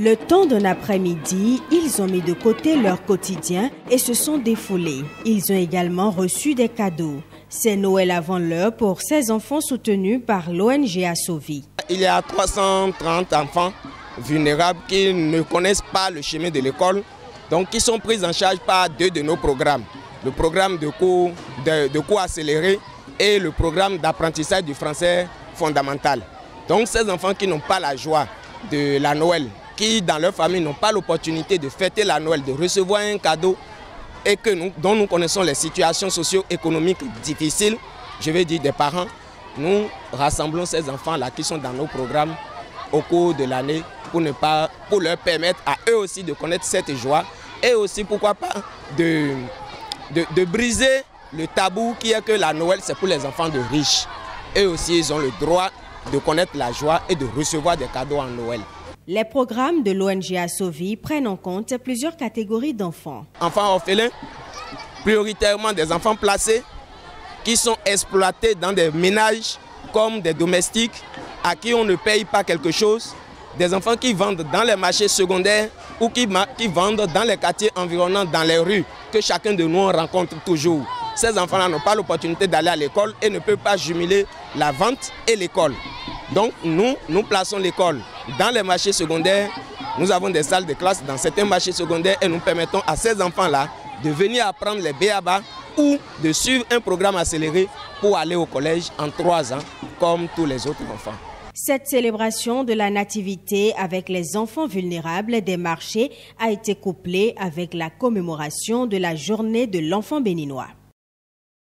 Le temps d'un après-midi, ils ont mis de côté leur quotidien et se sont défoulés. Ils ont également reçu des cadeaux. C'est Noël avant l'heure pour ces enfants soutenus par l'ONG Assovi. Il y a 330 enfants vulnérables qui ne connaissent pas le chemin de l'école, donc qui sont pris en charge par deux de nos programmes. Le programme de cours accéléré et le programme d'apprentissage du français fondamental. Donc ces enfants qui n'ont pas la joie de la Noël, qui dans leur famille n'ont pas l'opportunité de fêter la Noël, de recevoir un cadeau et dont nous connaissons les situations socio-économiques difficiles, je vais dire des parents, nous rassemblons ces enfants-là qui sont dans nos programmes au cours de l'année pour leur permettre à eux aussi de connaître cette joie et aussi pourquoi pas de briser le tabou qui est que la Noël c'est pour les enfants de riches. Eux aussi ils ont le droit de connaître la joie et de recevoir des cadeaux en Noël. Les programmes de l'ONG Assovi prennent en compte plusieurs catégories d'enfants. Enfants orphelins, prioritairement des enfants placés qui sont exploités dans des ménages comme des domestiques à qui on ne paye pas quelque chose, des enfants qui vendent dans les marchés secondaires ou qui vendent dans les quartiers environnants, dans les rues que chacun de nous rencontre toujours. Ces enfants-là n'ont pas l'opportunité d'aller à l'école et ne peuvent pas jumeler la vente et l'école. Donc nous plaçons l'école dans les marchés secondaires. Nous avons des salles de classe dans certains marchés secondaires et nous permettons à ces enfants-là de venir apprendre les b.a.-ba ou de suivre un programme accéléré pour aller au collège en 3 ans comme tous les autres enfants. Cette célébration de la nativité avec les enfants vulnérables des marchés a été couplée avec la commémoration de la journée de l'enfant béninois.